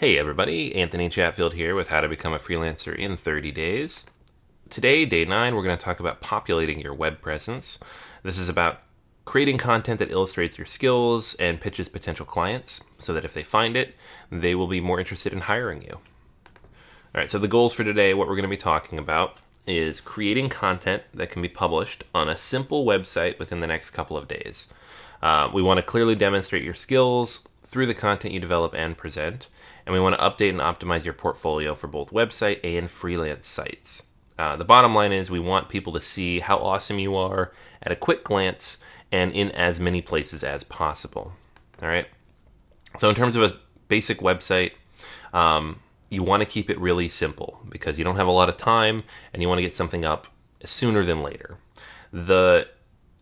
Hey everybody, Anthony Chatfield here with How to Become a Freelancer in 30 Days. Today, day 9, we're going to talk about populating your web presence. This is about creating content that illustrates your skills and pitches potential clients so that if they find it, they will be more interested in hiring you. Alright, so the goals for today, what we're going to be talking about is creating content that can be published on a simple website within the next couple of days. We want to clearly demonstrate your skills through the content you develop and present, and we want to update and optimize your portfolio for both website and freelance sites. The bottom line is we want people to see how awesome you are at a quick glance and in as many places as possible. All right. So in terms of a basic website, you want to keep it really simple because you don't have a lot of time and you want to get something up sooner than later. The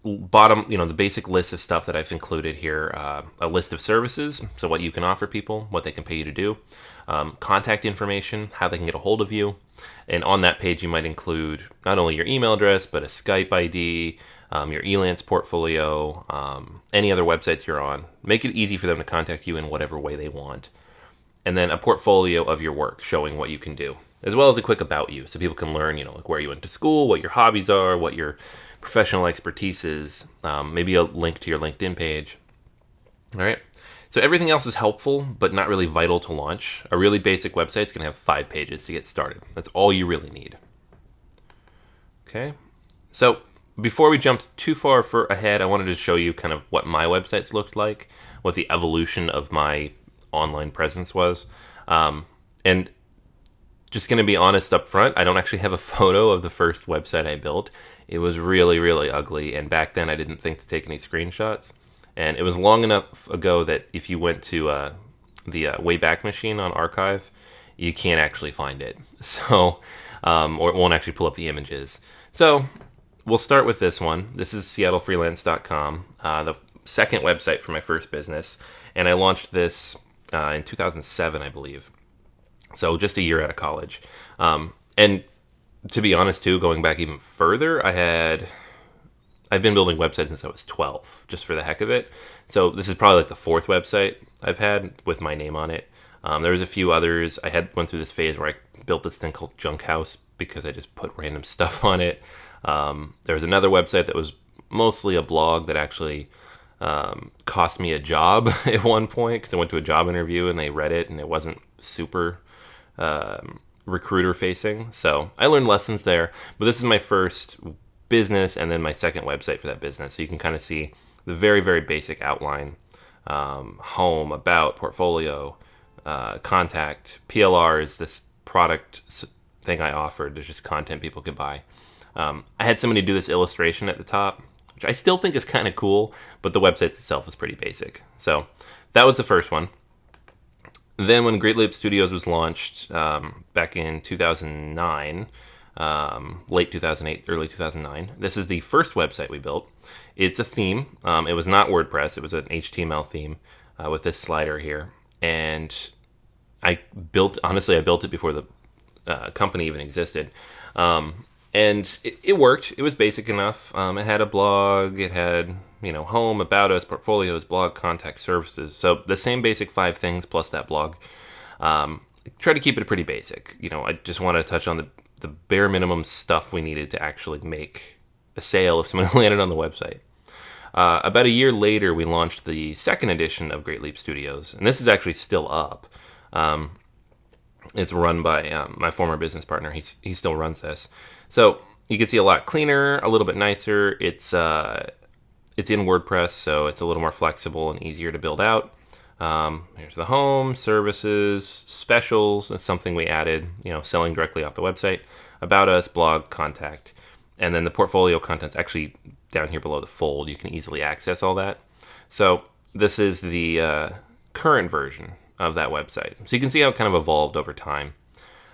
bottom, the basic list of stuff that I've included here, a list of services, so what you can offer people, what they can pay you to do, contact information, how they can get a hold of you, and on that page you might include not only your email address, but a Skype ID, your Elance portfolio, any other websites you're on. Make it easy for them to contact you in whatever way they want. And then a portfolio of your work showing what you can do, as well as a quick about you, so people can learn, like where you went to school, what your hobbies are, what your professional expertise is, maybe a link to your LinkedIn page. All right. So everything else is helpful, but not really vital to launch. A really basic website is going to have 5 pages to get started. That's all you really need. Okay. So before we jumped too far ahead, I wanted to show you kind of what my websites looked like, what the evolution of my online presence was. And just going to be honest up front, I don't actually have a photo of the first website I built. It was really, really ugly, and back then I didn't think to take any screenshots. And it was long enough ago that if you went to the Wayback Machine on Archive, you can't actually find it. So, or it won't actually pull up the images. So we'll start with this one. This is seattlefreelance.com, the second website for my first business. And I launched this in 2007, I believe. So just a year out of college. And to be honest, too, going back even further, I've been building websites since I was 12, just for the heck of it. So this is probably like the 4th website I've had with my name on it. There was a few others. I went through this phase where I built this thing called Junk House because I just put random stuff on it. There was another website that was mostly a blog that actually cost me a job at one point because I went to a job interview and they read it and it wasn't super recruiter facing. So I learned lessons there, but this is my first business and then my second website for that business. So you can kind of see the very, very basic outline, home, about, portfolio, contact, PLR is this product thing I offered. There's just content people could buy. I had somebody do this illustration at the top, which I still think is kind of cool, but the website itself is pretty basic. So that was the first one. Then when Great Leap Studios was launched back in 2009, late 2008, early 2009, this is the first website we built. It's a theme. It was not WordPress. It was an HTML theme with this slider here. And I built it before the company even existed. And it worked. It was basic enough. It had a blog. It had, home, about us, portfolios, blog, contact, services. So the same basic 5 things plus that blog. Try to keep it pretty basic. I just want to touch on the bare minimum stuff we needed to actually make a sale if someone landed on the website. About a year later, we launched the second edition of Great Leap Studios. And this is actually still up. It's run by my former business partner. He still runs this. So you can see a lot cleaner, a little bit nicer. It's in WordPress, so it's a little more flexible and easier to build out. Here's the home, services, specials. That's something we added, selling directly off the website. About us, blog, contact. And then the portfolio content's actually down here below the fold. You can easily access all that. So this is the current version of that website. So you can see how it kind of evolved over time.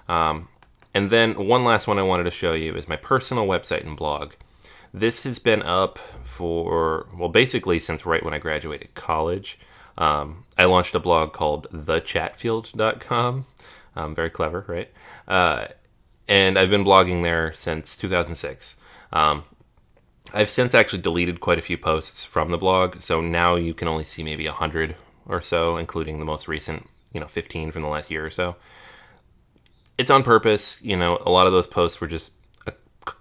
And then one last one I wanted to show you is my personal website and blog. This has been up for, basically since right when I graduated college. I launched a blog called thechatfield.com. Very clever, right? And I've been blogging there since 2006. I've since actually deleted quite a few posts from the blog, so now you can only see maybe 100 or so, including the most recent 15 from the last year or so. It's on purpose. A lot of those posts were just a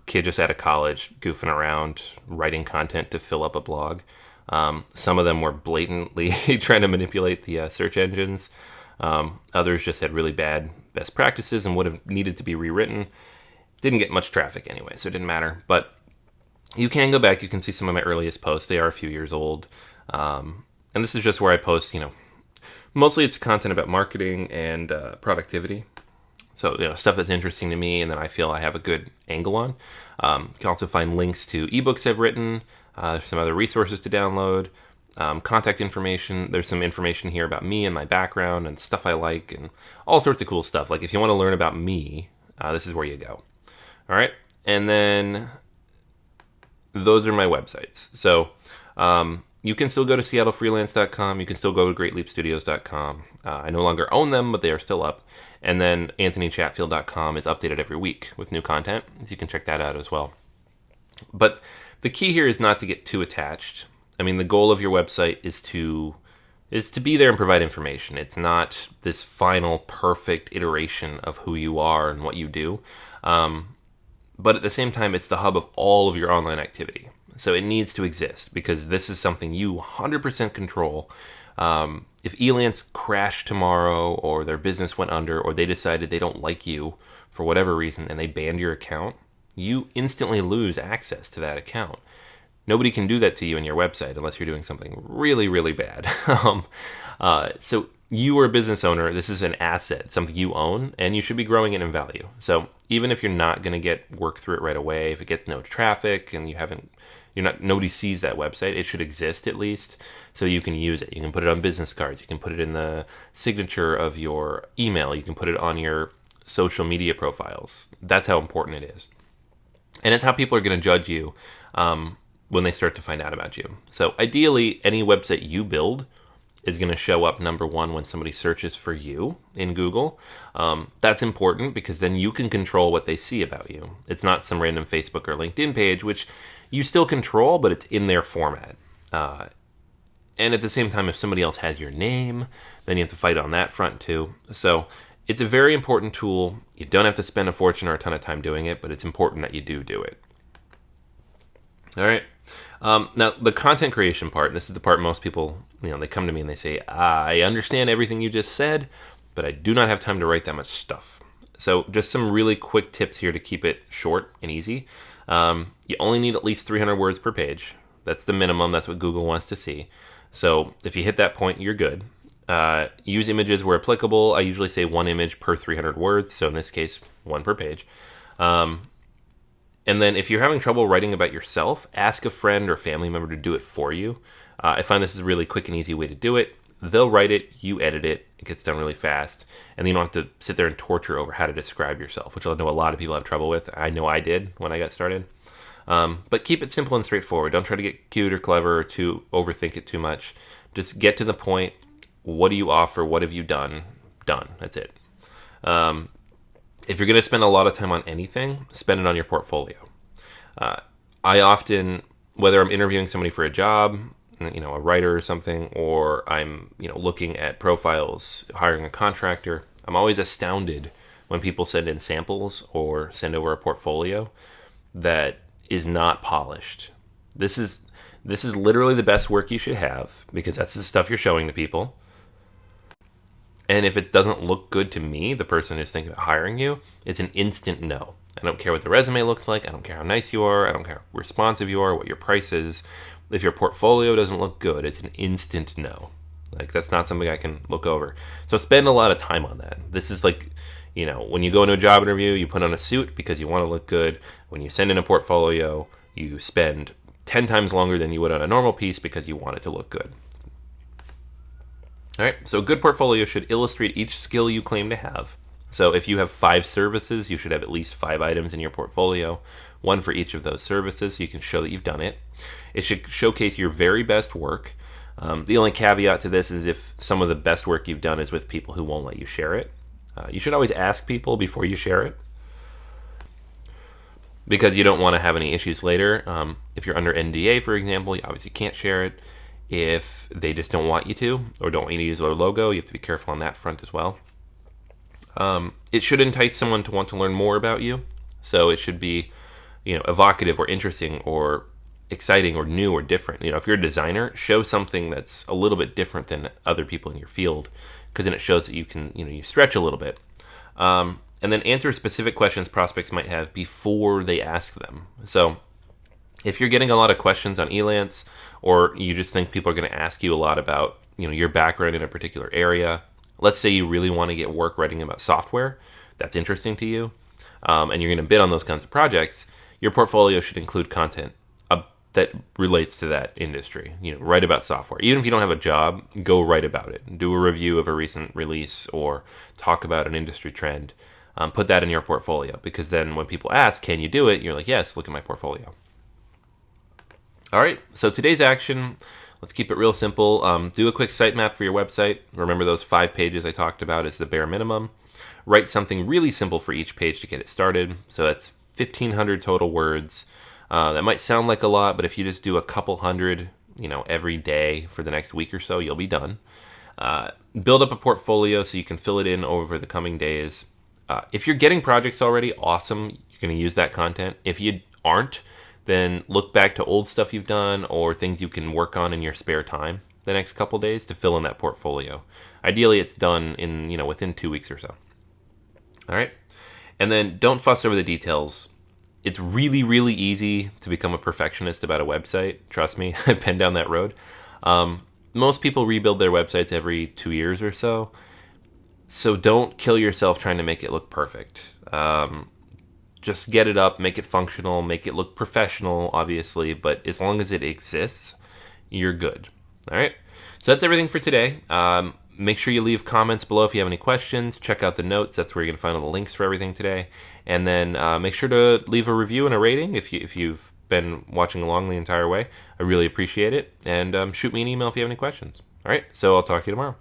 kid just out of college goofing around, writing content to fill up a blog. Some of them were blatantly trying to manipulate the search engines. Others just had really bad best practices and would have needed to be rewritten. Didn't get much traffic anyway, so it didn't matter. But you can go back. You can see some of my earliest posts. They are a few years old. And this is just where I post, mostly it's content about marketing and productivity. So, stuff that's interesting to me and that I feel I have a good angle on. You can also find links to ebooks I've written, some other resources to download, contact information. There's some information here about me and my background and stuff I like and all sorts of cool stuff. Like if you want to learn about me, this is where you go. All right. And then those are my websites. So you can still go to seattlefreelance.com. You can still go to greatleapstudios.com. I no longer own them, but they are still up. And then anthonychatfield.com is updated every week with new content, so you can check that out as well. But the key here is not to get too attached. I mean, the goal of your website is to be there and provide information. It's not this final perfect iteration of who you are and what you do. But at the same time, it's the hub of all of your online activity. So it needs to exist because this is something you 100% control. If Elance crashed tomorrow or their business went under or they decided they don't like you for whatever reason and they banned your account, you instantly lose access to that account. Nobody can do that to you on your website unless you're doing something really, really bad. So you are a business owner. This is an asset, something you own, and you should be growing it in value. So even if you're not going to get work through it right away, if it gets no traffic and nobody sees that website, it should exist at least so you can use it. You can put it on business cards. You can put it in the signature of your email. You can put it on your social media profiles. That's how important it is. And it's how people are going to judge you when they start to find out about you. So ideally, any website you build is going to show up number one when somebody searches for you in Google. That's important because then you can control what they see about you. It's not some random Facebook or LinkedIn page, which you still control, but it's in their format. And at the same time, if somebody else has your name, then you have to fight on that front too. So it's a very important tool. You don't have to spend a fortune or a ton of time doing it, but it's important that you do it. All right. Now, the content creation part, this is the part most people, they come to me and they say, I understand everything you just said, but I do not have time to write that much stuff. So just some really quick tips here to keep it short and easy. You only need at least 300 words per page. That's the minimum. That's what Google wants to see. So if you hit that point, you're good. Use images where applicable. I usually say one image per 300 words. So in this case, one per page. And then if you're having trouble writing about yourself, ask a friend or family member to do it for you. I find this is a really quick and easy way to do it. They'll write it, you edit it, it gets done really fast, and then you don't have to sit there and torture over how to describe yourself, which I know a lot of people have trouble with. I know I did when I got started. But keep it simple and straightforward. Don't try to get cute or clever or to overthink it too much. Just get to the point. What do you offer? What have you done? Done. That's it. If you're going to spend a lot of time on anything, spend it on your portfolio. I often, whether I'm interviewing somebody for a job, a writer or something, or I'm, looking at profiles, hiring a contractor, I'm always astounded when people send in samples or send over a portfolio that is not polished. This is literally the best work you should have because that's the stuff you're showing to people. And if it doesn't look good to me, the person who's thinking about hiring you, it's an instant no. I don't care what the resume looks like. I don't care how nice you are. I don't care how responsive you are, what your price is. If your portfolio doesn't look good, it's an instant no. Like, that's not something I can look over. So spend a lot of time on that. This is like, when you go into a job interview, you put on a suit because you want to look good. When you send in a portfolio, you spend 10 times longer than you would on a normal piece because you want it to look good. All right, so a good portfolio should illustrate each skill you claim to have. So if you have 5 services, you should have at least 5 items in your portfolio, one for each of those services so you can show that you've done it. It should showcase your very best work. The only caveat to this is if some of the best work you've done is with people who won't let you share it. You should always ask people before you share it because you don't want to have any issues later. If you're under NDA, for example, you obviously can't share it. If they just don't want you to, or don't want you to use their logo, you have to be careful on that front as well. It should entice someone to want to learn more about you. So it should be, evocative or interesting or exciting or new or different. If you're a designer, show something that's a little bit different than other people in your field, because then it shows that you can, you stretch a little bit. And then answer specific questions prospects might have before they ask them. So if you're getting a lot of questions on Elance, or you just think people are going to ask you a lot about, your background in a particular area, let's say you really want to get work writing about software that's interesting to you, and you're going to bid on those kinds of projects, your portfolio should include content that relates to that industry. Write about software. Even if you don't have a job, go write about it. Do a review of a recent release or talk about an industry trend. Put that in your portfolio, because then when people ask, can you do it? You're like, yes, look at my portfolio. All right, so today's action, let's keep it real simple. Do a quick sitemap for your website. Remember those 5 pages I talked about is the bare minimum. Write something really simple for each page to get it started. So that's 1,500 total words. That might sound like a lot, but if you just do a couple hundred, every day for the next week or so, you'll be done. Build up a portfolio so you can fill it in over the coming days. If you're getting projects already, awesome. You're going to use that content. If you aren't, then look back to old stuff you've done or things you can work on in your spare time the next couple days to fill in that portfolio. Ideally, it's done in, within 2 weeks or so. All right. And then don't fuss over the details. It's really, really easy to become a perfectionist about a website. Trust me, I've been down that road. Most people rebuild their websites every 2 years or so. So don't kill yourself trying to make it look perfect. Just get it up, make it functional, make it look professional, obviously. But as long as it exists, you're good. All right. So that's everything for today. Make sure you leave comments below if you have any questions. Check out the notes. That's where you're going to find all the links for everything today. And then make sure to leave a review and a rating if you've been watching along the entire way. I really appreciate it. And shoot me an email if you have any questions. All right, so I'll talk to you tomorrow.